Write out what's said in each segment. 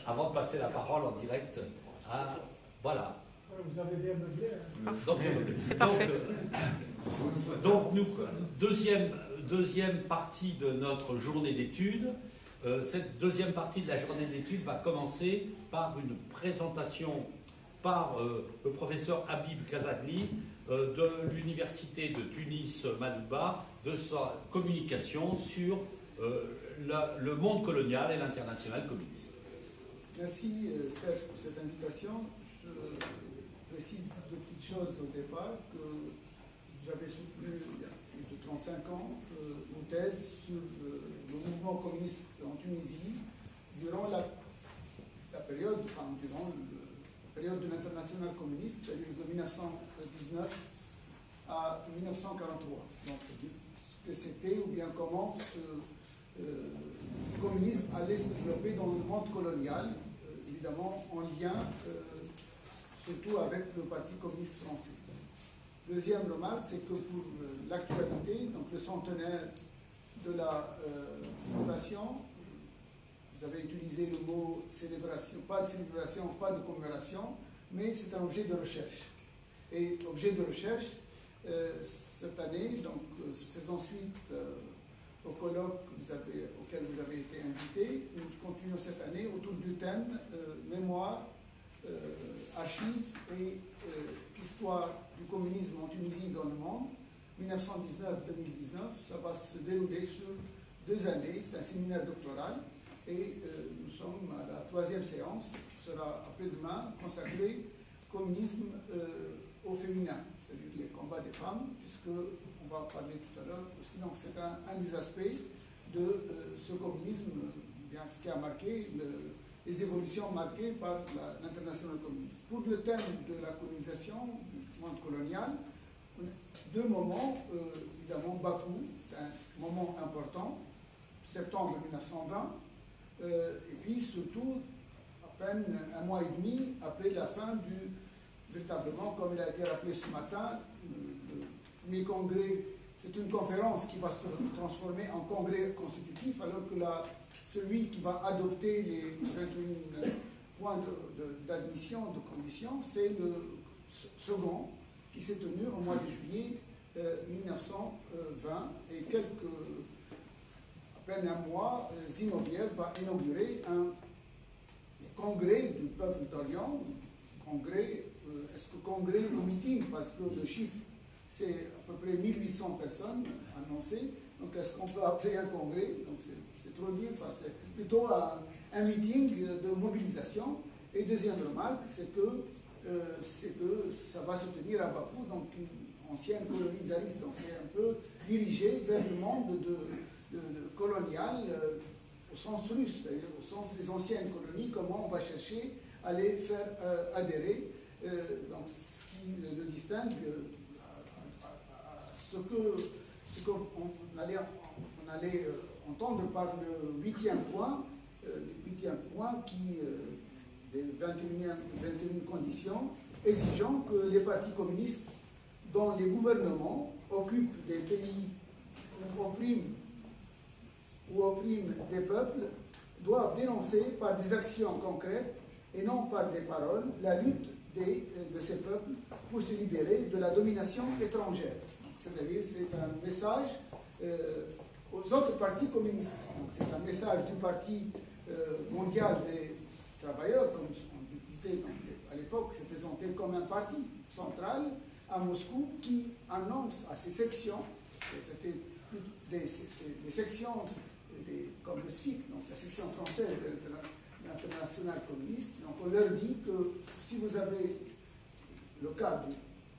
Avant de passer la parole en direct, voilà. Vous avez bien meublé. Hein. C'est parfait. Donc, deuxième partie de notre journée d'études. Cette deuxième partie de la journée d'études va commencer par une présentation par le professeur Habib Kazagli de l'université de Tunis Madouba de sa communication sur le monde colonial et l'international communiste. Merci Serge pour cette invitation. Je précise deux petites choses au départ, que j'avais soutenu il y a plus de 35 ans une thèse sur le mouvement communiste en Tunisie durant la période de l'international communiste, c'est-à-dire de 1919 à 1943. Donc, ce que c'était ou bien comment le communisme allait se développer dans le monde colonial, évidemment en lien surtout avec le Parti communiste français. Deuxième remarque, c'est que pour l'actualité, donc le centenaire de la fondation, vous avez utilisé le mot célébration, pas de célébration, pas de commémoration, mais c'est un objet de recherche. Et objet de recherche, cette année, donc faisant suite au colloque auquel vous avez été invité, nous continuons cette année autour du thème mémoire, archives et histoire du communisme en Tunisie et dans le monde, 1919-2019. Ça va se dérouler sur 2 années. C'est un séminaire doctoral et nous sommes à la 3e séance qui sera après-demain consacrée au communisme au féminin, c'est-à-dire les combats des femmes, puisqu'on va parler tout à l'heure aussi. Donc c'est un des aspects de ce communisme, bien ce qui a marqué les évolutions marquées par l'international communiste. Pour le thème de la colonisation du monde colonial, 2 moments, évidemment, Bakou, c'est un moment important, septembre 1920, et puis surtout, à peine un mois et demi après la fin véritablement, comme il a été rappelé ce matin, le premier congrès, c'est une conférence qui va se transformer en congrès constitutif, alors que celui qui va adopter les 21 points d'admission, de conditions, c'est le second qui s'est tenu au mois de juillet 1920. Et à peine un mois, Zinoviev va inaugurer un congrès du peuple d'Orient. Congrès, est-ce que congrès ou meeting, parce que le chiffre, c'est à peu près 1800 personnes annoncées. Donc, est-ce qu'on peut appeler un congrès? Donc, c'est trop dire. Enfin, c'est plutôt un meeting de mobilisation. Et deuxième remarque, c'est que ça va se tenir à Bakou, donc une ancienne colonie tsariste. Donc, c'est un peu dirigé vers le monde colonial au sens russe, c'est-à-dire au sens des anciennes colonies, comment on va chercher à les faire adhérer. Donc, ce qui le distingue ce qu'on allait entendre par le 8e point, qui des 21 conditions exigeant que les partis communistes dont les gouvernements occupent des pays ou oppriment des peuples doivent dénoncer par des actions concrètes et non par des paroles la lutte de ces peuples pour se libérer de la domination étrangère. C'est-à-dire, c'est un message aux autres partis communistes. C'est un message du Parti mondial des travailleurs, comme on disait à l'époque, c'est présenté comme un parti central à Moscou qui annonce à ses sections, c'était des sections comme le SFIC, donc la section française de l'international communiste. Donc on leur dit que si vous avez le cas nous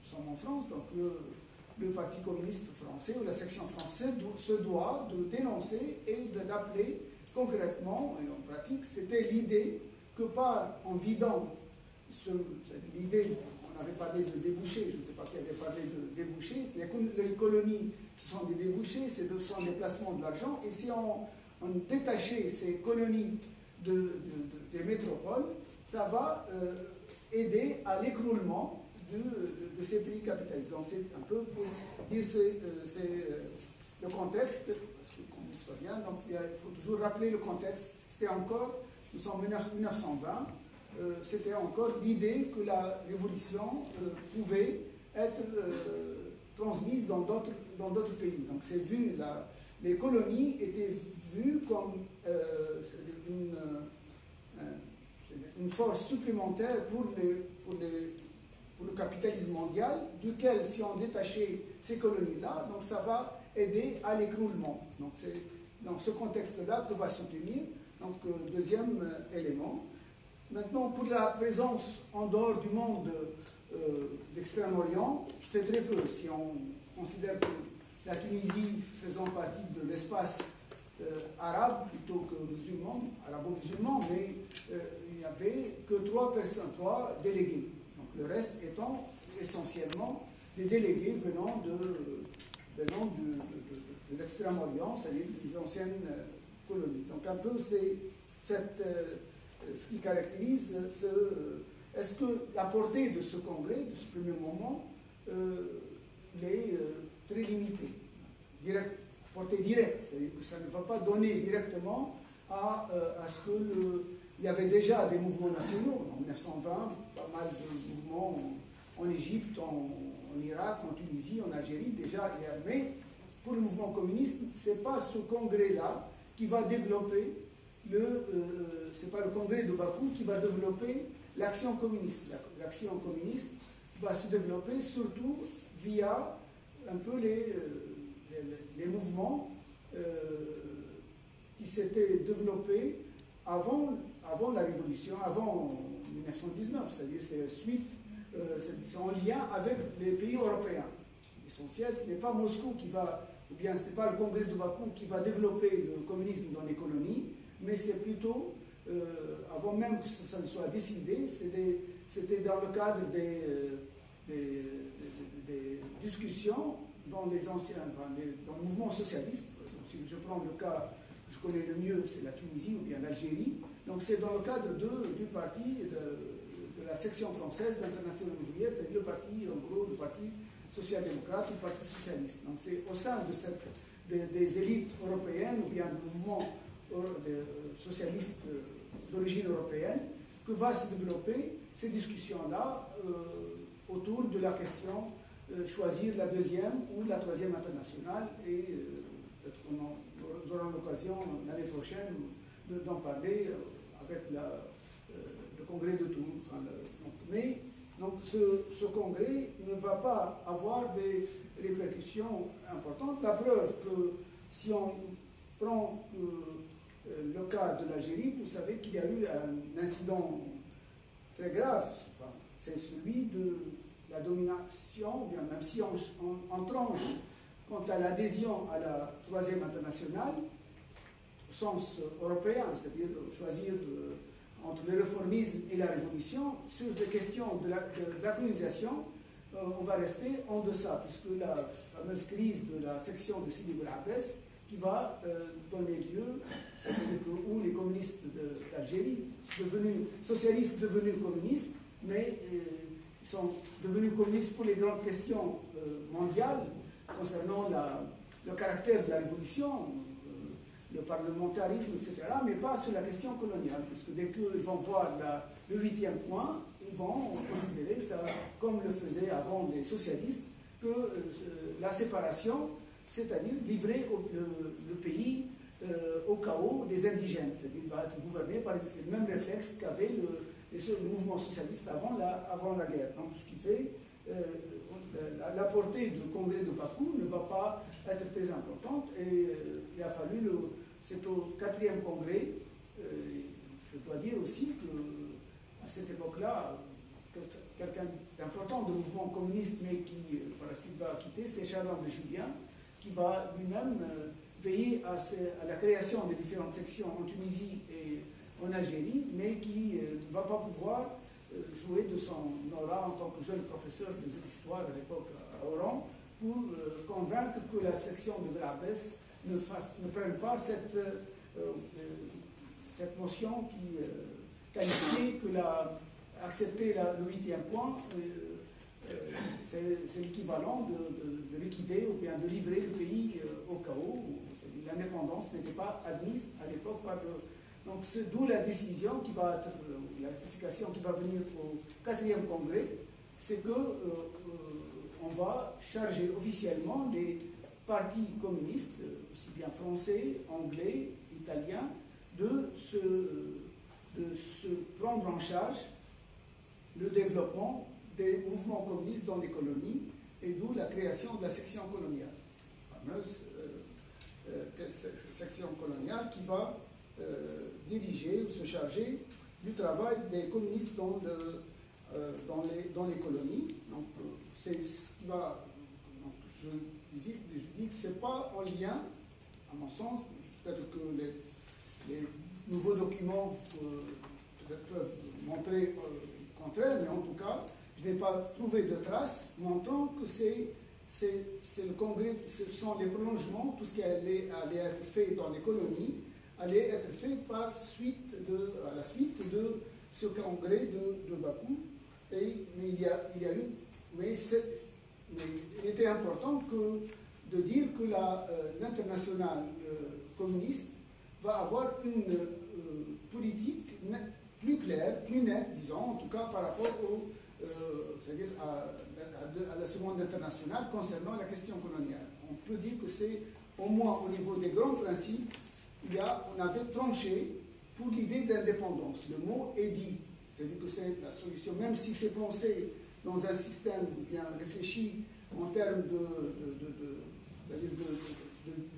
sommes en France, donc le Parti communiste français ou la section française se doit de dénoncer et d'appeler concrètement et en pratique. C'était l'idée que en vidant l'idée, on avait parlé de débouchés, je ne sais pas qui avait parlé de débouchés, les colonies sont des débouchés, ce sont des placements de l'argent, et si on détachait ces colonies des métropoles, ça va aider à l'écroulement de ces pays capitalistes. Donc c'est un peu pour dire le contexte, parce que comme historien, donc il faut toujours rappeler le contexte. C'était encore nous sommes en 1920, c'était encore l'idée que la révolution pouvait être transmise dans d'autres pays. Donc c'est vu, les colonies étaient vues comme une force supplémentaire pour le capitalisme mondial, duquel, si on détachait ces colonies-là, donc ça va aider à l'écroulement. Donc c'est dans ce contexte-là que va soutenir. Donc deuxième élément. Maintenant, pour la présence en dehors du monde d'Extrême-Orient, c'est très peu. Si on considère que la Tunisie faisant partie de l'espace arabe plutôt que musulman, arabo-musulman, mais il n'y avait que 3 personnes, 3 délégués. Donc le reste étant essentiellement des délégués venant de l'extrême-orient, c'est-à-dire des anciennes colonies. Donc un peu c'est ce qui caractérise est-ce que la portée de ce congrès, de ce premier moment, est très limitée, portée directe, c'est-à-dire que ça ne va pas donner directement à ce il y avait déjà des mouvements nationaux. En 1920, pas mal de mouvements en Égypte, en Irak, en Tunisie, en Algérie, déjà, mais pour le mouvement communiste, ce n'est pas ce congrès-là qui va développer c'est pas le congrès de Bakou qui va développer l'action communiste. L'action communiste va se développer surtout via un peu les mouvements qui s'étaient développés avant la révolution, avant 1919, c'est-à-dire c'est en lien avec les pays européens. L'essentiel, ce n'est pas Moscou qui va, ou bien ce n'est pas le congrès de Bakou qui va développer le communisme dans les colonies, mais c'est plutôt, avant même que ça ne soit décidé, c'était dans le cadre des discussions dans les anciens, dans le mouvement socialiste. Donc, si je prends le cas que je connais le mieux, c'est la Tunisie ou bien l'Algérie. Donc c'est dans le cadre du parti, de la section française d'Internationale ouvrière, c'est-à-dire le parti, en gros, le parti social-démocrate ou le parti socialiste. Donc c'est au sein des élites européennes ou bien du mouvement socialiste d'origine européenne que va se développer ces discussions-là autour de la question choisir la deuxième ou la troisième internationale et peut-être qu'on aura l'occasion l'année prochaine d'en parler avec le congrès de Toulouse. Donc ce congrès ne va pas avoir des répercussions importantes. La preuve que si on prend le cas de l'Algérie, vous savez qu'il y a eu un incident très grave, c'est celui de la domination, bien, même si on tranche quant à l'adhésion à la troisième internationale, au sens européen, c'est-à-dire choisir entre le réformisme et la révolution, sur des questions de la colonisation, on va rester en deçà, puisque la fameuse crise de la section de Sidi Bou Abbès qui va donner lieu, c'est-à-dire où les communistes d'Algérie, socialistes devenus communistes, mais ils sont devenus communistes pour les grandes questions mondiales concernant le caractère de la révolution, le parlementarisme, etc., mais pas sur la question coloniale, parce que dès qu'ils vont voir le 8e point, ils vont considérer ça, comme le faisaient avant les socialistes, que la séparation, c'est-à-dire livrer le pays au chaos des indigènes, c'est-à-dire va être gouverné par le même réflexe qu'avait le mouvement socialiste avant la guerre. Donc ce qui fait la portée du congrès de Bakou ne va pas être très importante et il a fallu, c'est au 4e congrès, je dois dire aussi qu'à cette époque-là, quelqu'un d'important de mouvement communiste mais qui par la suite va quitter, c'est Charles de Julien, qui va lui-même veiller à la création des différentes sections en Tunisie et en Algérie, mais qui ne va pas pouvoir jouer de son aura en tant que jeune professeur d'histoire à l'époque à Oran pour convaincre que la section de Grabès ne prenne pas cette motion qui qualifiait que accepter le 8e point, c'est l'équivalent de liquider ou bien de livrer le pays au chaos. L'indépendance n'était pas admise à l'époque par Donc c'est d'où la décision qui va être, la rectification qui va venir au 4e congrès, c'est que on va charger officiellement les partis communistes, aussi bien français, anglais, italiens, de se prendre en charge le développement des mouvements communistes dans les colonies, et d'où la création de la section coloniale, la fameuse section coloniale qui va diriger ou se charger du travail des communistes dans les colonies. Donc, c'est ce qui va. Donc, je dis que ce n'est pas en lien, à mon sens, peut-être que les nouveaux documents peuvent montrer le contraire, mais en tout cas, je n'ai pas trouvé de traces montrant que c'est le congrès, ce sont les prolongements, tout ce qui allait être fait dans les colonies, allait être fait à la suite de ce congrès de Bakou. Mais il était important de dire que l'international communiste va avoir une politique plus claire, plus nette, disons, en tout cas par rapport à la seconde internationale concernant la question coloniale. On peut dire que c'est, au moins au niveau des grands principes, on avait tranché pour l'idée d'indépendance. Le mot est dit, c'est-à-dire que c'est la solution, même si c'est pensé dans un système bien réfléchi en termes de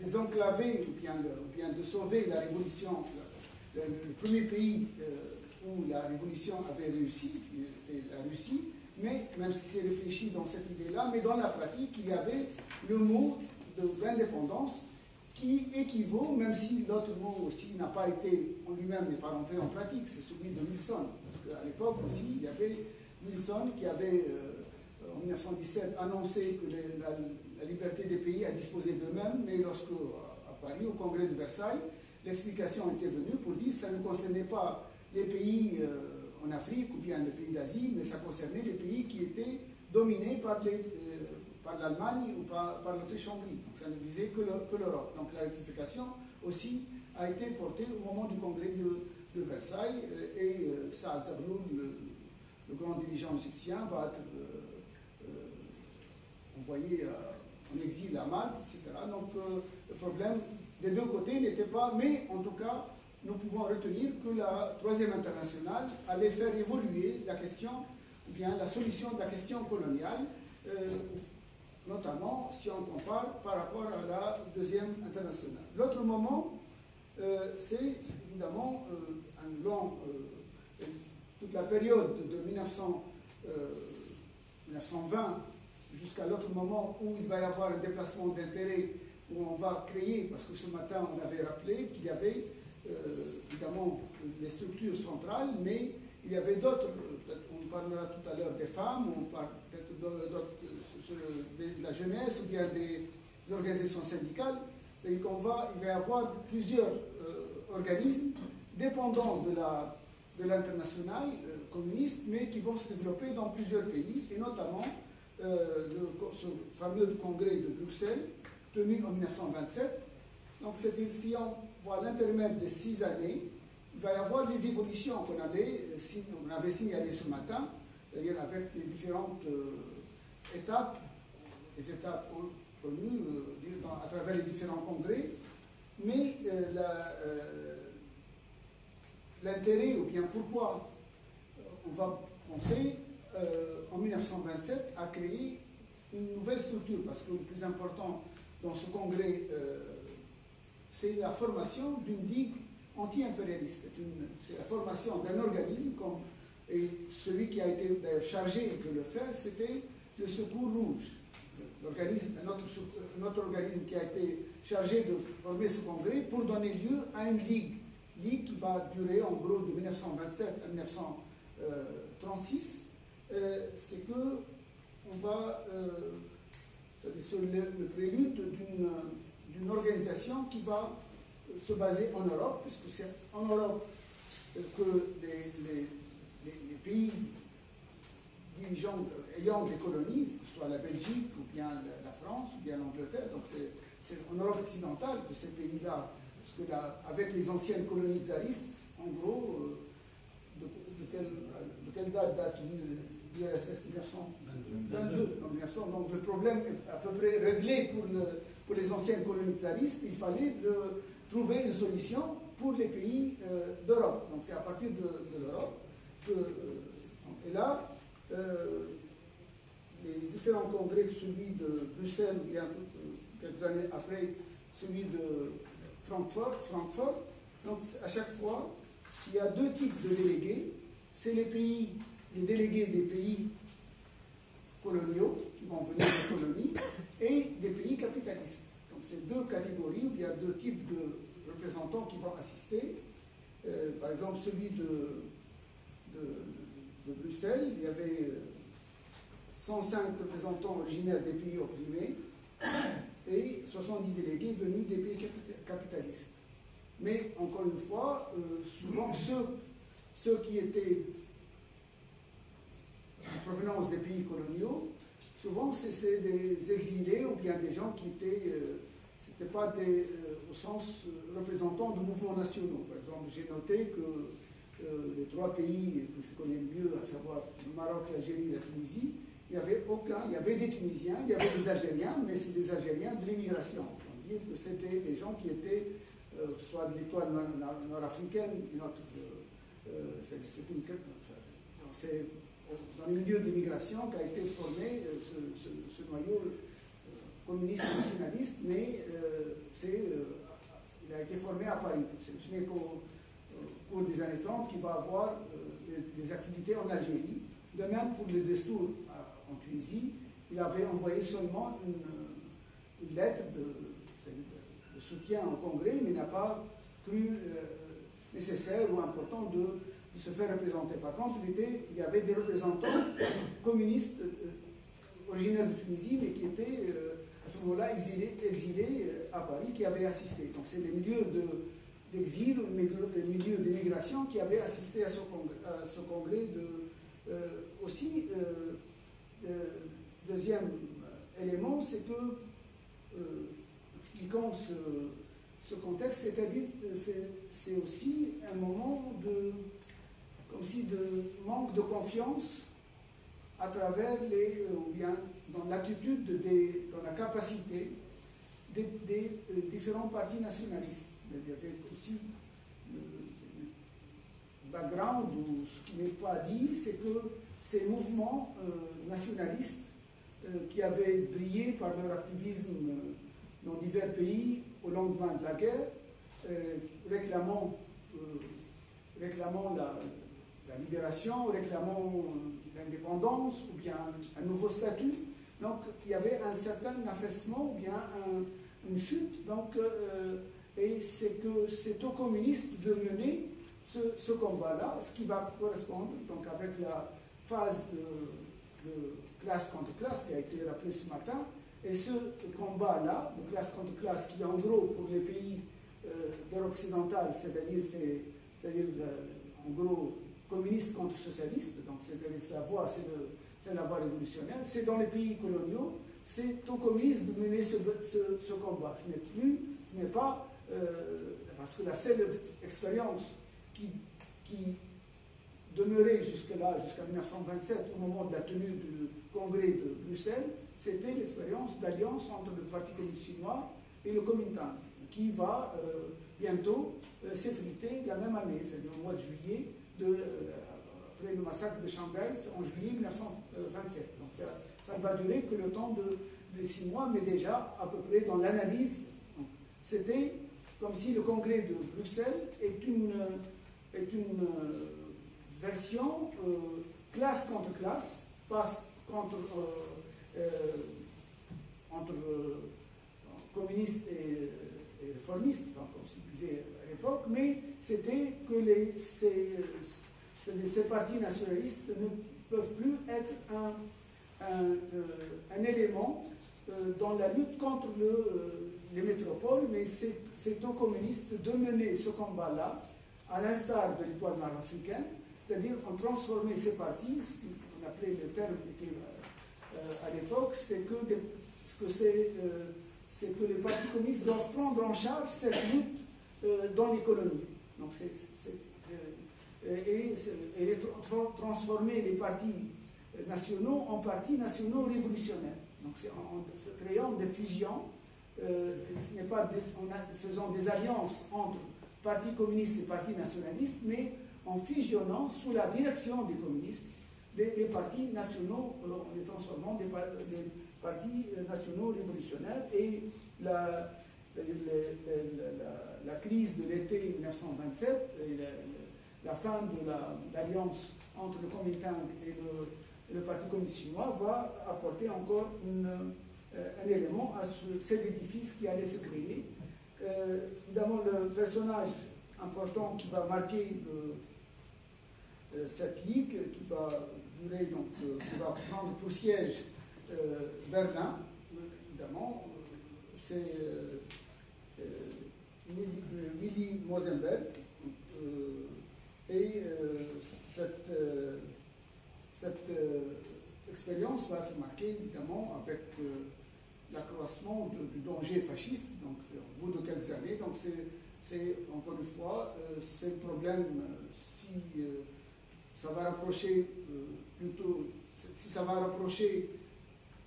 désenclaver ou bien de sauver la révolution. Le premier pays où la révolution avait réussi, était la Russie, mais même si c'est réfléchi dans cette idée-là, mais dans la pratique, il y avait le mot d'indépendance qui équivaut, même si l'autre mot aussi n'a pas été, en lui-même n'est pas rentré en pratique, c'est celui de Wilson. Parce qu'à l'époque aussi, il y avait Wilson qui avait, en 1917, annoncé que la liberté des pays à disposer d'eux-mêmes, mais lorsque, à Paris, au congrès de Versailles, l'explication était venue pour dire que ça ne concernait pas les pays en Afrique ou bien les pays d'Asie, mais ça concernait les pays qui étaient dominés par l'Allemagne ou par l'Autriche-Hongrie. Donc ça ne visait que l'Europe. Donc la rectification aussi a été portée au moment du congrès de Versailles, et Saad Zabloul, le grand dirigeant égyptien, va être envoyé en exil à Malte, etc. Donc le problème des deux côtés n'était pas, mais en tout cas, nous pouvons retenir que la troisième internationale allait faire évoluer la question, ou bien la solution de la question coloniale, notamment si on compare par rapport à la deuxième internationale. L'autre moment, c'est évidemment toute la période de 1920 jusqu'à l'autre moment où il va y avoir un déplacement d'intérêt, où on va créer, parce que ce matin on avait rappelé qu'il y avait évidemment les structures centrales, mais il y avait d'autres, on parlera tout à l'heure des femmes, on parle peut-être de la jeunesse ou bien des organisations syndicales, c'est-à-dire il va y avoir plusieurs organismes dépendants de l'international communiste, mais qui vont se développer dans plusieurs pays, et notamment ce fameux congrès de Bruxelles, tenu en 1927. Donc, c'est-à-dire, si on voit l'intermède de 6 années, il va y avoir des évolutions qu'on avait signalées ce matin, c'est-à-dire avec les différentes étapes, les étapes connues à travers les différents congrès, mais l'intérêt, ou bien pourquoi on va penser en 1927 à créer une nouvelle structure, parce que le plus important dans ce congrès, c'est la formation d'une digue anti-impérialiste. C'est la formation d'un organisme, et celui qui a été d'ailleurs chargé de le faire, c'était le Secours Rouge, un autre organisme qui a été chargé de former ce congrès pour donner lieu à une ligue qui va durer en gros de 1927 à 1936. C'est que on va, c'est le prélude d'une organisation qui va se baser en Europe, puisque c'est en Europe que les pays dirigeants ayant des colonies, que ce soit la Belgique ou bien la France ou bien l'Angleterre, donc c'est en Europe occidentale que ces pays-là, parce que avec les anciennes colonies tsaristes, en gros, de quelle date l'URSS 1922. Donc le problème est à peu près réglé pour les anciennes colonies tsaristes. Il fallait trouver une solution pour les pays d'Europe. Donc c'est à partir de l'Europe que... et là, les différents congrès, celui de Bruxelles, bien quelques années après, celui de Francfort. Donc à chaque fois, il y a deux types de délégués. C'est les délégués des pays coloniaux qui vont venir des colonies et des pays capitalistes. Donc c'est deux catégories où il y a deux types de représentants qui vont assister. Par exemple, celui de Bruxelles, il y avait 105 représentants originaires des pays opprimés et 70 délégués venus des pays capitalistes. Mais encore une fois, souvent ceux qui étaient en provenance des pays coloniaux, souvent c'est des exilés ou bien des gens qui étaient, c'était pas au sens représentants de mouvements nationaux. Par exemple, j'ai noté que les trois pays que je connais le mieux, à savoir le Maroc, l'Algérie et la Tunisie, il y avait des Tunisiens, il y avait des Algériens, mais c'est des Algériens de l'immigration. On dit que c'était des gens qui étaient soit de l'étoile nord-africaine, c'est dans le milieu de l'immigration qu'a été formé ce noyau communiste nationaliste, mais il a été formé à Paris. Ce n'est qu'au cours des années 30 qu'il va avoir des activités en Algérie. De même pour le Destour en Tunisie, il avait envoyé seulement une lettre de soutien au Congrès, mais n'a pas cru nécessaire ou important de se faire représenter. Par contre, il y avait des représentants communistes originaires de Tunisie, mais qui étaient à ce moment-là exilés à Paris, qui avaient assisté. Donc c'est les milieux d'exil, les milieux d'immigration qui avaient assisté à ce congrès. Aussi, deuxième élément, c'est que expliquant ce contexte, c'est-à-dire c'est aussi un moment de manque de confiance à travers ou bien dans l'attitude, dans la capacité des différents partis nationalistes. Il y avait aussi le background, ou ce qui n'est pas dit, c'est que ces mouvements nationalistes qui avaient brillé par leur activisme dans divers pays au lendemain de la guerre, réclamant la libération, réclamant l'indépendance ou bien un nouveau statut. Donc il y avait un certain affaissement ou bien une chute. Donc, et c'est aux communistes de mener ce combat-là, ce qui va correspondre donc avec la phase de classe contre classe qui a été rappelée ce matin. Et ce combat-là, de classe contre classe, qui en gros pour les pays d'Europe occidentale, c'est-à-dire en gros communiste contre socialiste, donc c'est la voie révolutionnaire, c'est dans les pays coloniaux, c'est aux communistes de mener ce combat. Ce n'est pas, parce que la seule expérience qui demeurait jusque-là, jusqu'à 1927, au moment de la tenue du congrès de Bruxelles, c'était l'expérience d'alliance entre le Parti communiste chinois et le Kuomintang, qui va bientôt s'effriter la même année, c'est-à-dire au mois de juillet, après le massacre de Shanghai, en juillet 1927. Donc ça ne va durer que le temps de 6 mois, mais déjà à peu près dans l'analyse, c'était comme si le congrès de Bruxelles est une version classe contre classe, passe entre communistes et réformistes, enfin, comme se disait à l'époque, mais c'était que ces partis nationalistes ne peuvent plus être un élément dans la lutte contre les métropoles, mais c'est aux communistes de mener ce combat-là, à l'instar de l'étoile nord-africaine, c'est-à-dire en transformer ces partis, ce qu'on appelait le terme à l'époque, c'est que les partis communistes doivent prendre en charge cette lutte dans les colonies. Donc et transformer les partis nationaux en partis nationaux révolutionnaires. Donc c'est en créant des fusions, ce n'est pas en faisant des alliances entre partis communistes et partis nationalistes, mais en fusionnant sous la direction des communistes les partis nationaux, en les transformant des partis nationaux révolutionnaires. Et la crise de l'été 1927 et la fin de l'alliance entre le Kuomintang et le Parti communiste chinois va apporter encore un élément à cet édifice qui allait se créer. Évidemment, le personnage important qui va marquer cette ligue, qui va durer, donc, qui va prendre pour siège Berlin, évidemment, c'est Willy Moselberg. Et cette expérience va être marquée évidemment avec l'accroissement du danger fasciste, donc au bout de quelques années. Donc c'est encore une fois, c'est le problème si ça va rapprocher plutôt, si ça va rapprocher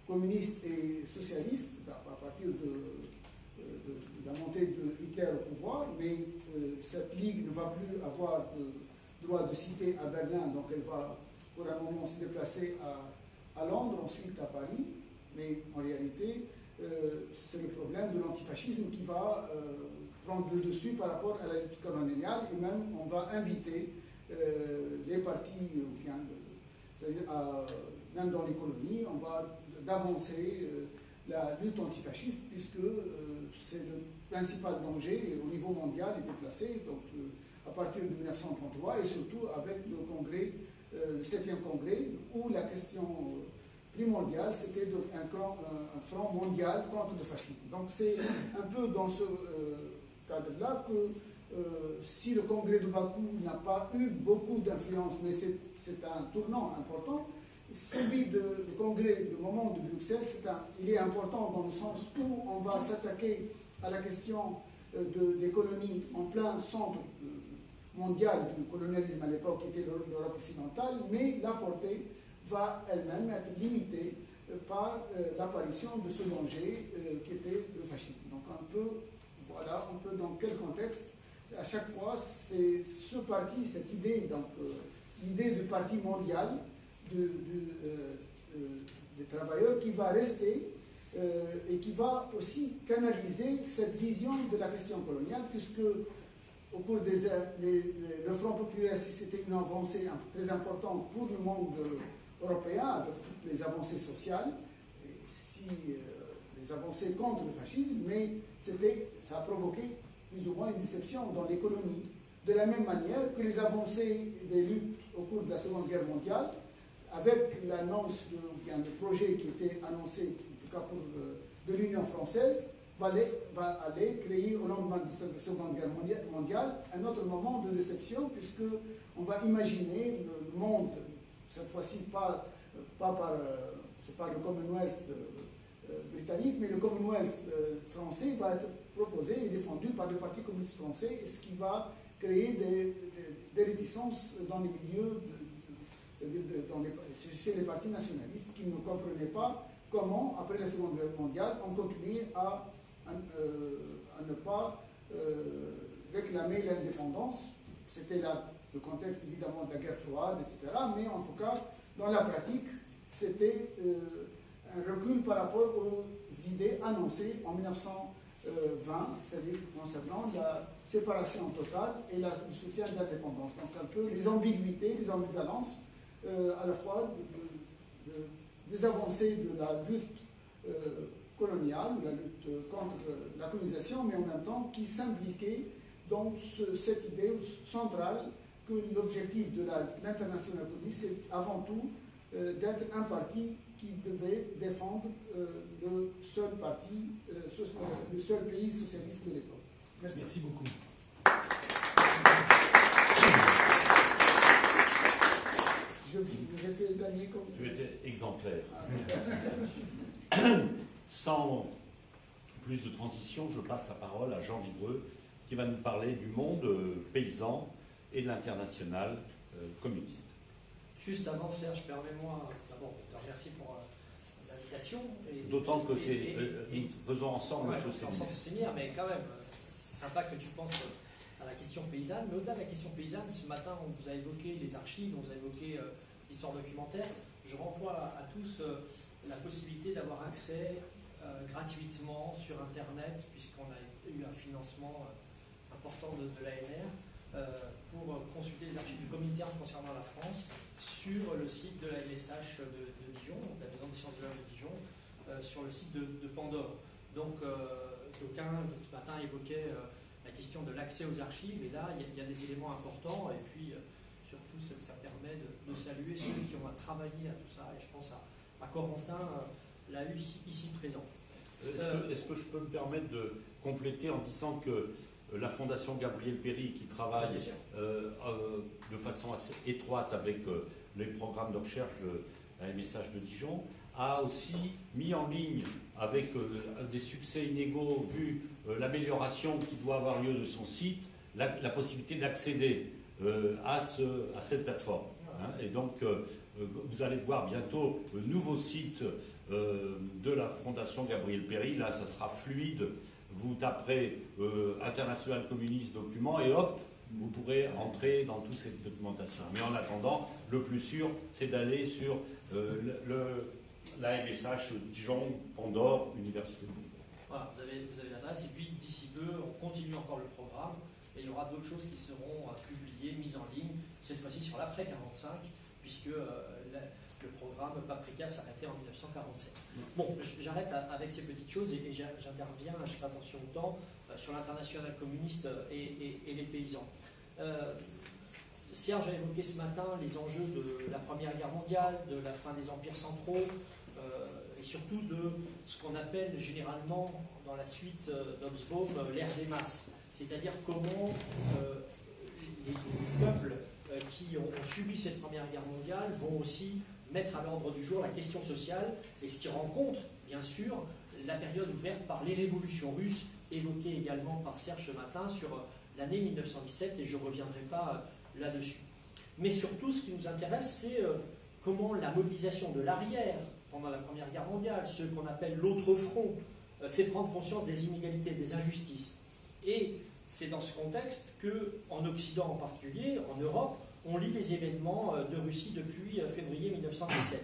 communistes et socialistes à partir de la montée de Hitler au pouvoir, mais cette ligue ne va plus avoir droit de cité à Berlin, donc elle va pour un moment se déplacer à Londres, ensuite à Paris, mais en réalité, c'est le problème de l'antifascisme qui va prendre le dessus par rapport à la lutte coloniale, et même on va inviter les partis, c'est-à-dire même dans les colonies, on va d'avancer la lutte antifasciste, puisque c'est le principal danger au niveau mondial est déplacé, donc à partir de 1933, et surtout avec le congrès, le 7e congrès, où la question primordiale, c'était un front mondial contre le fascisme. Donc c'est un peu dans ce cadre-là que si le congrès de Bakou n'a pas eu beaucoup d'influence, mais c'est un tournant important, celui du congrès, le moment de Bruxelles, il est important dans le sens où on va s'attaquer à la question des colonies en plein centre mondial du colonialisme à l'époque, qui était l'Europe occidentale, mais la portée va elle-même être limitée par l'apparition de ce danger qui était le fascisme. Donc un peu, voilà, un peu dans quel contexte, à chaque fois, c'est ce parti, cette idée, donc l'idée du parti mondial, des travailleurs qui va rester et qui va aussi canaliser cette vision de la question coloniale, puisque au cours des le Front populaire, si c'était une avancée très importante pour le monde européen, avec toutes les avancées sociales, et si les avancées contre le fascisme, mais ça a provoqué plus ou moins une déception dans les colonies, de la même manière que les avancées des luttes au cours de la Seconde Guerre mondiale, avec l'annonce du projet qui était annoncé, en tout cas pour, de l'Union française, va aller créer au lendemain de la Seconde Guerre mondiale un autre moment de déception, puisqu'on va imaginer le monde, cette fois-ci c'est pas le Commonwealth britannique, mais le Commonwealth français va être proposé et défendu par le Parti communiste français, ce qui va créer des réticences dans les milieux, c'est-à-dire chez les partis nationalistes qui ne comprenaient pas comment, après la Seconde Guerre mondiale, on continuait à ne pas réclamer l'indépendance. C'était le contexte évidemment de la guerre froide, etc. Mais en tout cas, dans la pratique, c'était un recul par rapport aux idées annoncées en 1920, c'est-à-dire concernant la séparation totale et le soutien de l'indépendance. Donc un peu les ambiguïtés, les ambivalences, à la fois des avancées de la lutte coloniale, la lutte contre la colonisation, mais en même temps qui s'impliquaient dans cette idée centrale que l'objectif de l'international communiste, c'est avant tout d'être un parti qui devait défendre le seul pays socialiste de l'époque. Merci. Merci beaucoup. Je vous ai fait gagner comme... Tu étais exemplaire. Sans plus de transition, je passe la parole à Jean Vibreux, qui va nous parler du monde paysan et de l'internationale communiste. Juste avant, Serge, permets-moi d'abord de te remercier pour l'invitation. D'autant que nous faisons ensemble ce séminaire, mais quand même, c'est sympa que tu penses à la question paysanne. Mais au-delà de la question paysanne, ce matin, on vous a évoqué les archives, on vous a évoqué l'histoire documentaire. Je renvoie à tous la possibilité d'avoir accès gratuitement sur Internet, puisqu'on a eu un financement important de l'ANR, pour consulter les archives du comité concernant la France sur le site de la MSH de Dijon, de la Maison des sciences de l'homme de Dijon, sur le site de Pandore. Donc, d'aucuns ce matin évoquaient la question de l'accès aux archives, et là, il y a des éléments importants, et puis surtout, ça permet de saluer ceux qui ont travaillé à tout ça, et je pense à Corentin, l'a eu ici présent. Est-ce que je peux me permettre de compléter en disant que la Fondation Gabriel Péri, qui travaille de façon assez étroite avec les programmes de recherche de la MSH de Dijon, a aussi mis en ligne, avec des succès inégaux, vu l'amélioration qui doit avoir lieu de son site, la possibilité d'accéder à cette plateforme. Hein. Et donc, vous allez voir bientôt le nouveau site de la Fondation Gabriel Péri. Là, ça sera fluide. Vous taperez International Communiste Documents et hop, vous pourrez entrer dans toute cette documentation. Mais en attendant, le plus sûr, c'est d'aller sur la MSH Dijon, Pandore, Université de Bourgogne. Voilà, vous avez l'adresse, et puis d'ici peu, on continue encore le programme, et il y aura d'autres choses qui seront publiées, mises en ligne, cette fois-ci sur l'après 45, puisque le programme Paprika s'arrêtait en 1947. Bon, j'arrête avec ces petites choses et j'interviens, je fais attention au temps, sur l'international communiste et les paysans. Serge a évoqué ce matin les enjeux de la Première Guerre mondiale, de la fin des empires centraux, et surtout de ce qu'on appelle généralement, dans la suite d'Hobsbawm, l'ère des masses. C'est-à-dire comment les peuples qui ont subi cette Première Guerre mondiale vont aussi mettre à l'ordre du jour la question sociale, et ce qui rencontre, bien sûr, la période ouverte par les révolutions russes, évoquées également par Serge ce matin sur l'année 1917, et je ne reviendrai pas là-dessus. Mais surtout, ce qui nous intéresse, c'est comment la mobilisation de l'arrière pendant la Première Guerre mondiale, ce qu'on appelle l'autre front, fait prendre conscience des inégalités, des injustices. Et c'est dans ce contexte qu'en Occident en particulier, en Europe, on lit les événements de Russie depuis février 1917.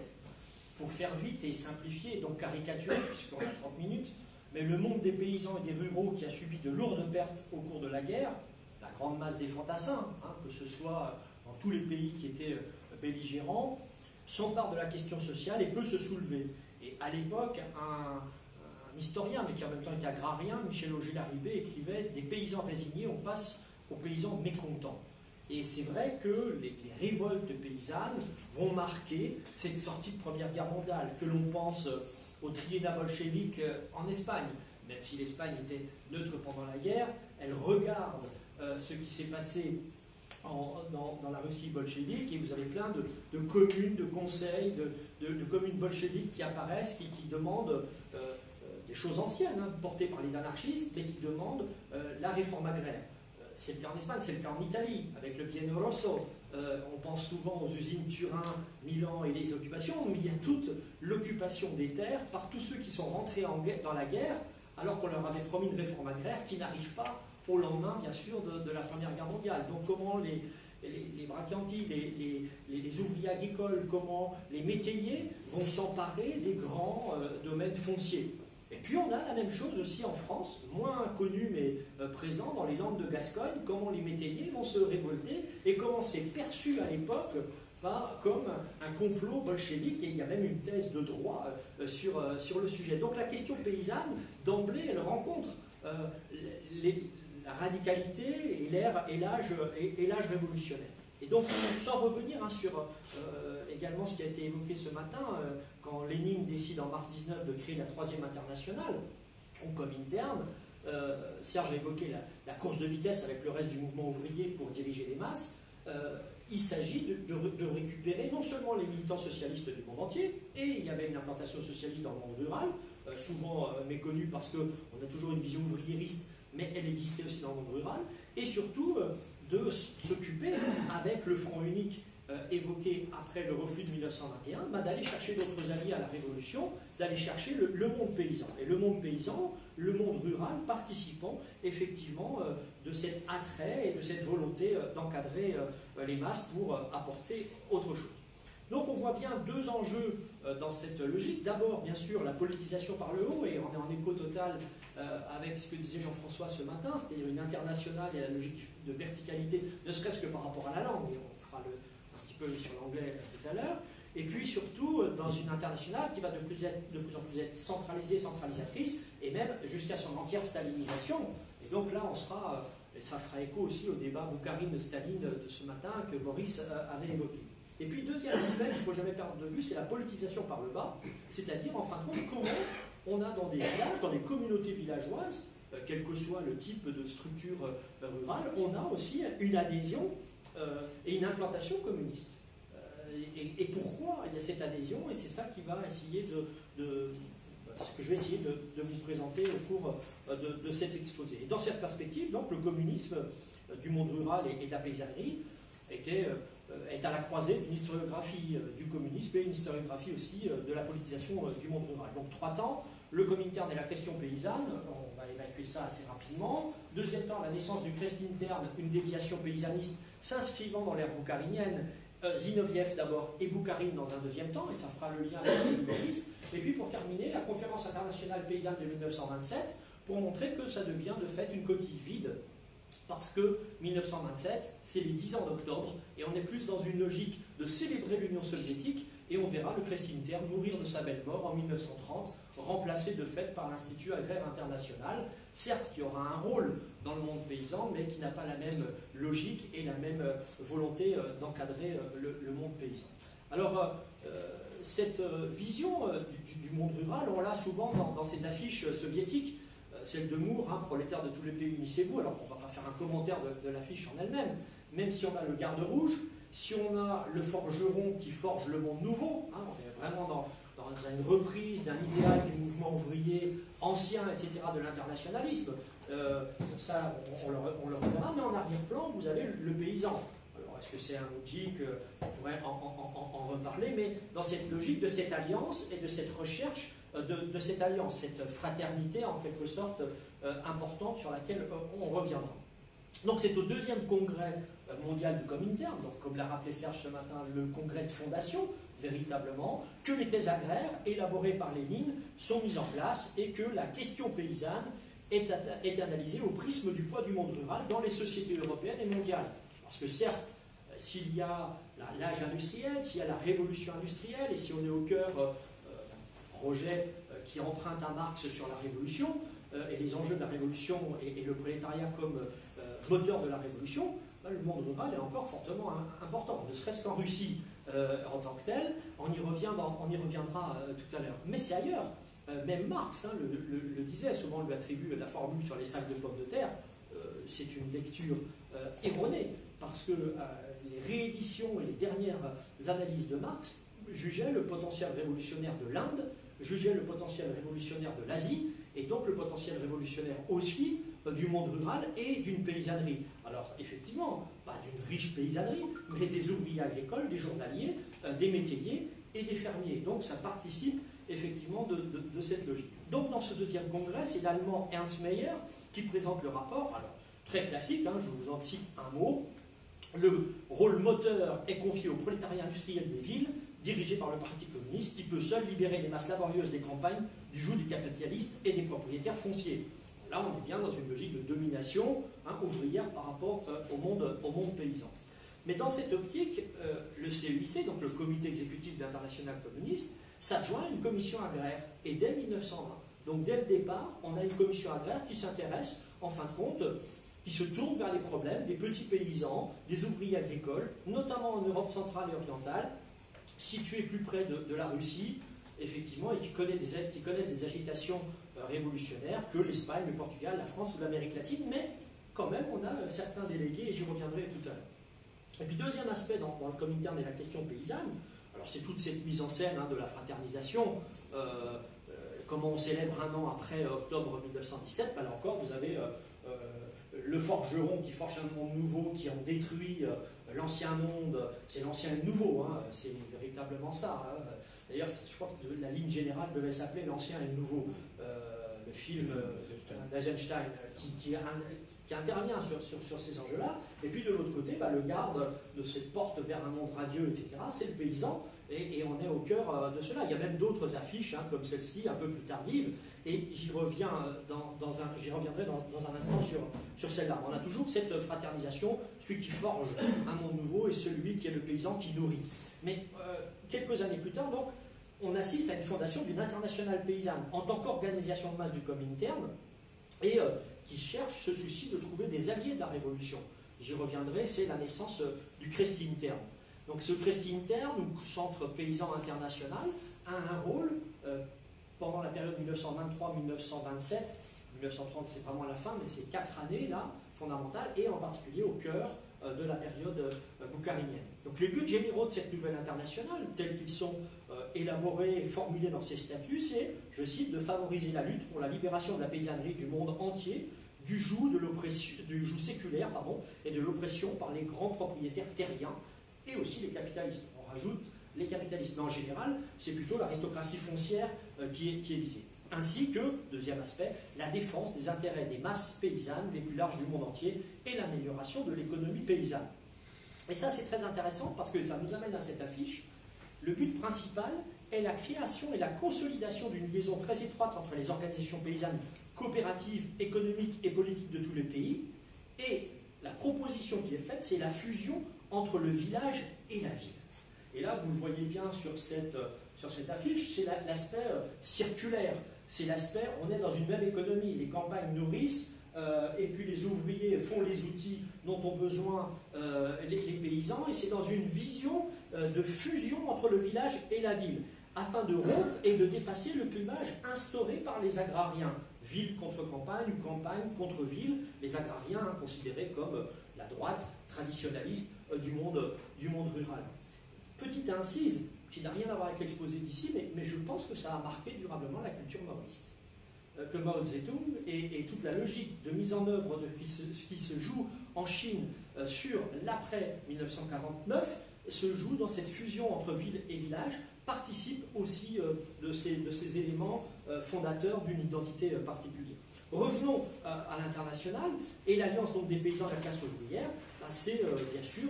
Pour faire vite et simplifier, donc caricaturer, puisqu'on a 30 minutes, mais le monde des paysans et des ruraux qui a subi de lourdes pertes au cours de la guerre, la grande masse des fantassins, que ce soit dans tous les pays qui étaient belligérants, s'empare de la question sociale et peut se soulever. Et à l'époque, un historien, mais qui en même temps était agrarien, Michel Auger-Larribé, écrivait « Des paysans résignés, on passe aux paysans mécontents ». Et c'est vrai que les révoltes paysannes vont marquer cette sortie de Première Guerre mondiale, que l'on pense au triennat bolchevique en Espagne. Même si l'Espagne était neutre pendant la guerre, elle regarde ce qui s'est passé dans la Russie bolchevique, et vous avez plein de communes, de conseils, de communes bolcheviques qui apparaissent, qui demandent des choses anciennes, portées par les anarchistes, mais qui demandent la réforme agraire. C'est le cas en Espagne, c'est le cas en Italie, avec le Biennio Rosso. On pense souvent aux usines Turin, Milan et les occupations, mais il y a toute l'occupation des terres par tous ceux qui sont rentrés dans la guerre, alors qu'on leur avait promis une réforme agraire qui n'arrive pas au lendemain, bien sûr, de la Première Guerre mondiale. Donc comment les bracantis, les ouvriers agricoles, comment les métayers vont s'emparer des grands domaines fonciers. Et puis on a la même chose aussi en France, moins connu mais présent dans les Landes de Gascogne, comment les métayers vont se révolter et comment c'est perçu à l'époque comme un complot bolchevique, et il y a même une thèse de droit sur le sujet. Donc la question paysanne, d'emblée, elle rencontre la radicalité et l'âge révolutionnaire. Et donc, sans revenir sur également ce qui a été évoqué ce matin, quand Lénine décide en mars 19 de créer la Troisième Internationale, au Comintern, Serge a évoqué la course de vitesse avec le reste du mouvement ouvrier pour diriger les masses. Il s'agit de récupérer non seulement les militants socialistes du monde entier, et il y avait une implantation socialiste dans le monde rural, souvent méconnue parce qu'on a toujours une vision ouvriériste, mais elle existait aussi dans le monde rural, et surtout de s'occuper, avec le front unique évoqué après le reflux de 1921, d'aller chercher d'autres alliés à la Révolution, d'aller chercher le monde paysan. Et le monde paysan, le monde rural, participant effectivement de cet attrait et de cette volonté d'encadrer les masses pour apporter autre chose. Donc on voit bien deux enjeux dans cette logique. D'abord, bien sûr, la politisation par le haut, et on est en écho total avec ce que disait Jean-François ce matin, c'est-à-dire une internationale et la logique de verticalité, ne serait-ce que par rapport à la langue, et on fera un petit peu sur l'anglais tout à l'heure, et puis surtout dans une internationale qui va de plus en plus être centralisée, centralisatrice, et même jusqu'à son entière stalinisation. Et donc là, on sera, et ça fera écho aussi au débat Boukharine-Staline de ce matin que Boris avait évoqué. Et puis, deuxième aspect qu'il ne faut jamais perdre de vue, c'est la politisation par le bas, c'est-à-dire, en fin de compte, comment on a dans des villages, dans des communautés villageoises, quel que soit le type de structure rurale, on a aussi une adhésion et une implantation communiste. Et pourquoi il y a cette adhésion? Et c'est ça qui va essayer ce que je vais essayer de vous présenter au cours de cet exposé. Et dans cette perspective, donc, le communisme du monde rural et de la paysannerie est à la croisée d'une historiographie du communisme et une historiographie aussi de la politisation du monde rural. Donc 3 temps, le Comintern et la question paysanne, on va évacuer ça assez rapidement. Deuxième temps, la naissance du Krestintern, une déviation paysaniste s'inscrivant dans l'ère boukharinienne, Zinoviev d'abord et Boukharine dans un deuxième temps, et ça fera le lien avec Boris. Et puis pour terminer, la conférence internationale paysanne de 1927, pour montrer que ça devient de fait une coquille vide, parce que 1927, c'est les 10 ans d'octobre, et on est plus dans une logique de célébrer l'Union soviétique, et on verra le Krestintern mourir de sa belle mort en 1930, remplacé de fait par l'Institut agraire international, certes qui aura un rôle dans le monde paysan, mais qui n'a pas la même logique et la même volonté d'encadrer le monde paysan. Alors, cette vision du monde rural, on l'a souvent dans ces affiches soviétiques, celle de Moore, prolétaire de tous les pays, unissez-vous. Alors, on ne va pas faire un commentaire de l'affiche en elle-même, même si on a le garde rouge, si on a le forgeron qui forge le monde nouveau, on est vraiment dans une reprise d'un idéal du mouvement ouvrier ancien, etc., de l'internationalisme. Ça, on le reverra, mais en arrière-plan, vous avez le paysan. Alors, est-ce que c'est un logique? On pourrait en reparler, mais dans cette logique de cette alliance et de cette recherche de cette alliance, cette fraternité en quelque sorte importante sur laquelle on reviendra. Donc c'est au deuxième congrès mondial du Comintern, donc comme l'a rappelé Serge ce matin, le congrès de fondation, véritablement, que les thèses agraires élaborées par Lénine sont mises en place et que la question paysanne est analysée au prisme du poids du monde rural dans les sociétés européennes et mondiales. Parce que certes, s'il y a l'âge industriel, s'il y a la révolution industrielle, et si on est au cœur projet qui emprunte à Marx sur la Révolution et les enjeux de la Révolution et le prolétariat comme moteur de la Révolution, le monde rural est encore fortement important, ne serait-ce qu'en Russie en tant que tel, on y reviendra tout à l'heure. Mais c'est ailleurs, même Marx le disait, souvent on lui attribue la formule sur les sacs de pommes de terre, c'est une lecture erronée, parce que les rééditions et les dernières analyses de Marx jugeaient le potentiel révolutionnaire de l'Inde, jugeait le potentiel révolutionnaire de l'Asie, et donc le potentiel révolutionnaire aussi du monde rural et d'une paysannerie. Alors effectivement, pas d'une riche paysannerie, mais des ouvriers agricoles, des journaliers, des métayers et des fermiers. Donc ça participe effectivement de cette logique. Donc dans ce deuxième congrès, c'est l'allemand Ernst Mayr qui présente le rapport, alors très classique, je vous en cite un mot, le rôle moteur est confié au prolétariat industriel des villes, dirigé par le Parti communiste, qui peut seul libérer les masses laborieuses des campagnes du joug des capitalistes et des propriétaires fonciers. Là, on est bien dans une logique de domination ouvrière par rapport au monde paysan. Mais dans cette optique, le CEIC, donc le Comité exécutif d'international communiste, s'adjoint à une commission agraire. Et dès 1920, donc dès le départ, on a une commission agraire qui s'intéresse, en fin de compte, qui se tourne vers les problèmes des petits paysans, des ouvriers agricoles, notamment en Europe centrale et orientale, situés plus près de la Russie, effectivement, et qui connaissent des agitations révolutionnaires que l'Espagne, le Portugal, la France ou l'Amérique latine, mais quand même, on a certains délégués, et j'y reviendrai tout à l'heure. Et puis, deuxième aspect dans le Comintern et la question paysanne, alors c'est toute cette mise en scène de la fraternisation, comment on célèbre un an après octobre 1917, là encore, vous avez le forgeron qui forge un monde nouveau, qui en détruit l'ancien monde, c'est l'ancien et le nouveau, hein, c'est véritablement ça. Hein. D'ailleurs, je crois que la ligne générale devait s'appeler l'ancien et le nouveau. Le film d'Eisenstein qui intervient sur ces enjeux-là. Et puis de l'autre côté, le garde de cette porte vers un monde radieux, etc., c'est le paysan. Et on est au cœur de cela. Il y a même d'autres affiches, hein, comme celle-ci, un peu plus tardive, et j'y reviendrai dans un instant sur celle-là. On a toujours cette fraternisation, celui qui forge un monde nouveau et celui qui est le paysan qui nourrit. Mais quelques années plus tard, donc, on assiste à une fondation d'une internationale paysanne en tant qu'organisation de masse du Comintern et qui cherche ce souci de trouver des alliés de la révolution. J'y reviendrai, c'est la naissance du Christintern. Donc ce Christintern, ou Centre paysan international, a un rôle pendant la période 1923-1927. 1930 c'est vraiment la fin, mais c'est 4 années là, fondamentales, et en particulier au cœur de la période boukarinienne. Donc les buts généraux de cette nouvelle internationale, tels qu'ils sont élaborés et formulés dans ces statuts, c'est, je cite, de favoriser la lutte pour la libération de la paysannerie du monde entier, du joug séculaire et de l'oppression par les grands propriétaires terriens, et aussi les capitalistes. On rajoute les capitalistes, mais en général, c'est plutôt l'aristocratie foncière qui est visée. Ainsi que, deuxième aspect, la défense des intérêts des masses paysannes les plus larges du monde entier et l'amélioration de l'économie paysanne. Et ça, c'est très intéressant parce que ça nous amène à cette affiche. Le but principal est la création et la consolidation d'une liaison très étroite entre les organisations paysannes coopératives, économiques et politiques de tous les pays. Et la proposition qui est faite, c'est la fusion entre le village et la ville. Et là, vous le voyez bien sur cette affiche, c'est l'aspect circulaire. C'est l'aspect, on est dans une même économie, les campagnes nourrissent, et puis les ouvriers font les outils dont ont besoin les paysans, et c'est dans une vision de fusion entre le village et la ville, afin de rompre et de dépasser le clivage instauré par les agrariens. Ville contre campagne ou campagne contre ville, les agrariens considérés comme la droite traditionnaliste du monde rural. Petite incise, qui n'a rien à voir avec l'exposé d'ici, mais je pense que ça a marqué durablement la culture maoïste. Que Mao Zedong et toute la logique de mise en œuvre de ce qui se joue en Chine sur l'après 1949 se joue dans cette fusion entre ville et village, participe aussi de ces éléments fondateurs d'une identité particulière. Revenons à l'international, et l'alliance des paysans de la classe ouvrière, c'est bien sûr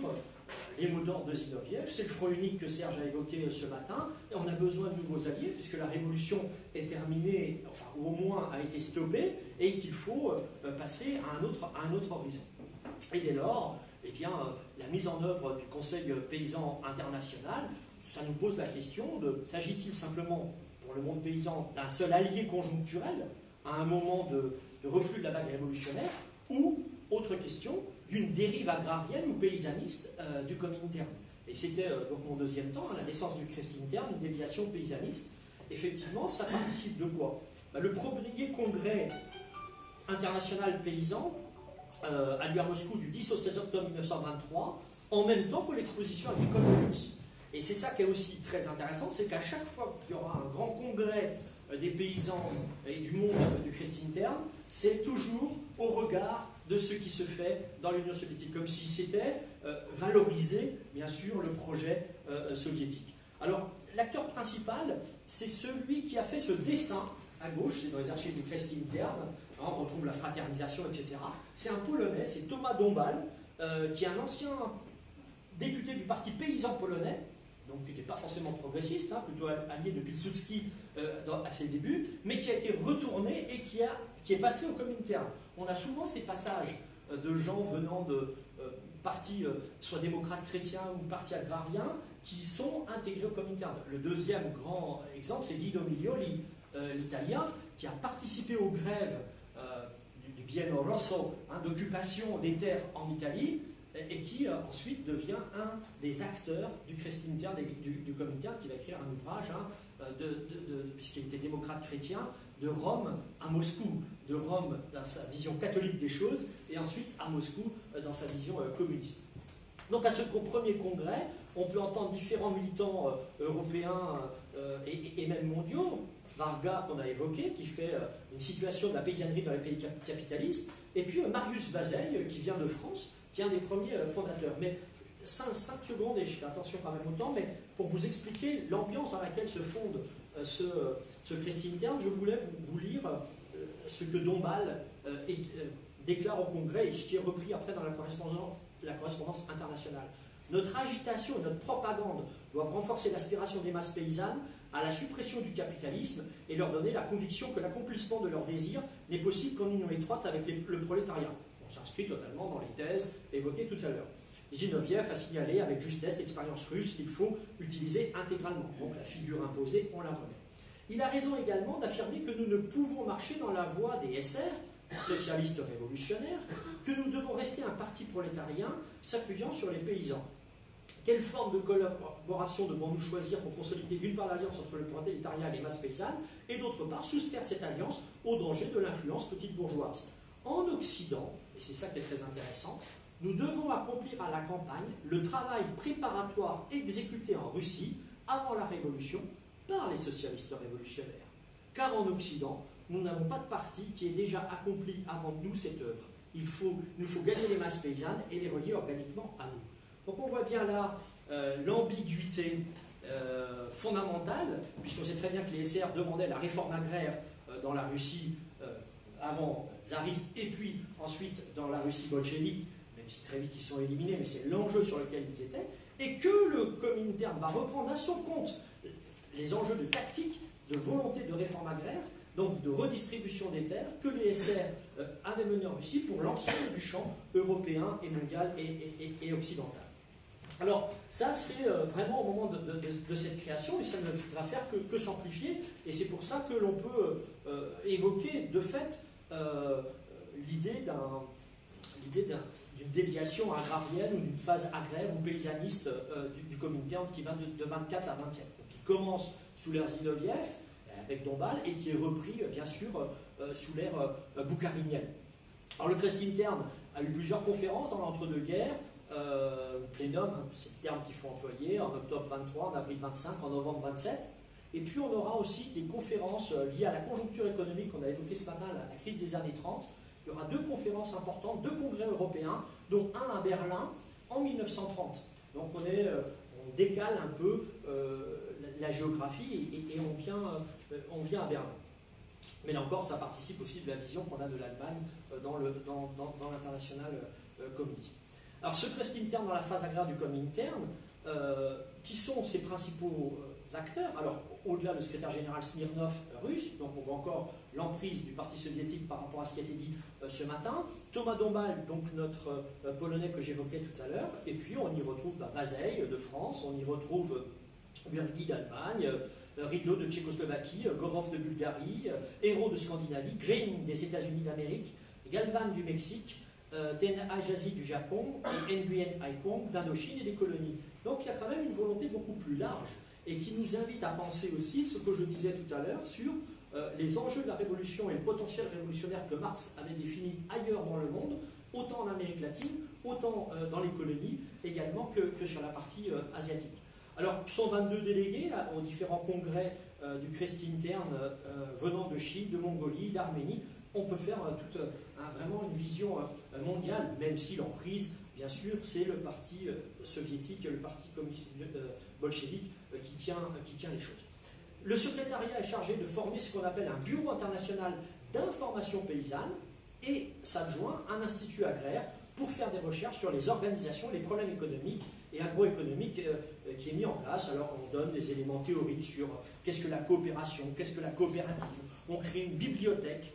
les mots d'ordre de Zinoviev, c'est le front unique que Serge a évoqué ce matin, et on a besoin de nouveaux alliés, puisque la révolution est terminée, enfin, ou au moins a été stoppée, et qu'il faut passer à un autre horizon. Et dès lors, eh bien, la mise en œuvre du Conseil paysan international, ça nous pose la question de, s'agit-il simplement, pour le monde paysan, d'un seul allié conjoncturel, à un moment de reflux de la vague révolutionnaire, ou, autre question, d'une dérive agrarienne ou paysaniste du Comintern. Et c'était donc mon deuxième temps, à la naissance du Christintern, une déviation paysaniste. Effectivement, ça participe de quoi? Le premier congrès international paysan a lieu à Moscou du 10 au 16 octobre 1923, en même temps que l'exposition agricole de Luxe. Et c'est ça qui est aussi très intéressant, c'est qu'à chaque fois qu'il y aura un grand congrès des paysans et du monde du Christintern, c'est toujours au regard de ce qui se fait dans l'Union soviétique, comme si c'était valoriser, bien sûr, le projet soviétique. Alors, l'acteur principal, c'est celui qui a fait ce dessin, à gauche, c'est dans les archives du Christintern, on retrouve la fraternisation, etc. C'est un Polonais, c'est Thomas Dombal, qui est un ancien député du parti paysan polonais, donc qui n'était pas forcément progressiste, plutôt allié de Pilsudski à ses débuts, mais qui a été retourné et qui est passé au Comintern. On a souvent ces passages de gens venant de partis soit démocrates chrétiens ou partis agrariens qui sont intégrés au Comintern. Le deuxième grand exemple, c'est Guido Milioli, l'Italien, qui a participé aux grèves du Biennio Rosso, d'occupation des terres en Italie, et qui ensuite devient un des acteurs du Christintern, du Comintern, qui va écrire un ouvrage, puisqu'il était démocrate chrétien, de Rome à Moscou, de Rome dans sa vision catholique des choses, et ensuite à Moscou dans sa vision communiste. Donc à ce premier congrès, on peut entendre différents militants européens et même mondiaux, Varga qu'on a évoqué, qui fait une situation de la paysannerie dans les pays capitalistes, et puis Marius Vazeille, qui vient de France, qui est un des premiers fondateurs. Mais 5 secondes, et je fais attention quand même au temps, mais pour vous expliquer l'ambiance dans laquelle se fonde ce Christintern, je voulais vous lire ce que Dombasle déclare au Congrès, et ce qui est repris après dans la correspondance internationale. Notre agitation et notre propagande doivent renforcer l'aspiration des masses paysannes à la suppression du capitalisme et leur donner la conviction que l'accomplissement de leurs désirs n'est possible qu'en union étroite avec le prolétariat. On s'inscrit totalement dans les thèses évoquées tout à l'heure. Zinoviev a signalé avec justesse l'expérience russe qu'il faut utiliser intégralement. Donc la figure imposée, on la remet. Il a raison également d'affirmer que nous ne pouvons marcher dans la voie des SR, socialistes révolutionnaires, que nous devons rester un parti prolétarien s'appuyant sur les paysans. Quelle forme de collaboration devons-nous choisir pour consolider d'une part l'alliance entre le prolétariat et les masses paysannes, et d'autre part soustraire cette alliance au danger de l'influence petite bourgeoise? En Occident, et c'est ça qui est très intéressant, nous devons accomplir à la campagne le travail préparatoire exécuté en Russie avant la Révolution par les socialistes révolutionnaires. Car en Occident, nous n'avons pas de parti qui ait déjà accompli avant nous cette œuvre. Il nous faut gagner les masses paysannes et les relier organiquement à nous. Donc on voit bien là l'ambiguïté fondamentale, puisqu'on sait très bien que les SR demandaient la réforme agraire dans la Russie avant tsariste, et puis ensuite dans la Russie bolchevique, même si très vite ils sont éliminés, mais c'est l'enjeu sur lequel ils étaient, et que le Comintern va reprendre à son compte les enjeux de tactique, de volonté de réforme agraire, donc de redistribution des terres, que les SR avaient mené en Russie pour l'ensemble du champ européen et mondial et occidental. Alors, ça, c'est vraiment au moment de cette création, et ça ne va faire que s'amplifier, et c'est pour ça que l'on peut évoquer, de fait, l'idée d'une déviation agrarienne ou d'une phase agraire ou paysaniste du Comintern qui va de 24 à 27. Donc, qui commence sous l'ère Zinoviev, avec Dombasle, et qui est repris, bien sûr, sous l'ère boukarinienne. Alors, le Christintern a eu plusieurs conférences dans l'entre-deux-guerres, plénum, c'est le terme qu'il faut employer, en octobre 23, en avril 25, en novembre 27. Et puis on aura aussi des conférences liées à la conjoncture économique qu'on a évoqué ce matin, la crise des années 30. Il y aura 2 conférences importantes, 2 congrès européens, dont un à Berlin en 1930. Donc on décale un peu la géographie et on vient à Berlin. Mais là encore, ça participe aussi de la vision qu'on a de l'Allemagne dans l'international communiste. Alors ce Christintern dans la phase agraire du Comintern, qui sont ses principaux acteurs? Alors au-delà du secrétaire général Smirnov russe, donc on voit encore l'emprise du parti soviétique par rapport à ce qui a été dit ce matin, Thomas Dombasle, donc notre polonais que j'évoquais tout à l'heure, et puis on y retrouve Vazeille de France, on y retrouve Bürgi d'Allemagne, Ridlo de Tchécoslovaquie, Gorov de Bulgarie, Hérault de Scandinavie, Green des États-Unis d'Amérique, Galvan du Mexique, Ten Ajazi du Japon et Nguyen Ai Quang d'Indochine et des colonies. Donc il y a quand même une volonté beaucoup plus large et qui nous invite à penser aussi ce que je disais tout à l'heure sur les enjeux de la révolution et le potentiel révolutionnaire que Marx avait défini ailleurs dans le monde, autant en Amérique latine, autant dans les colonies également que sur la partie asiatique. Alors 122 délégués aux différents congrès du Christintern venant de Chine, de Mongolie, d'Arménie. On peut faire vraiment une vision mondiale, même si l'emprise, bien sûr, c'est le parti soviétique, le parti communiste bolchevique qui tient les choses. Le secrétariat est chargé de former ce qu'on appelle un bureau international d'information paysanne et s'adjoint un institut agraire pour faire des recherches sur les organisations, les problèmes économiques et agroéconomiques qui est mis en place. Alors on donne des éléments théoriques sur qu'est-ce que la coopération, qu'est-ce que la coopérative. On crée une bibliothèque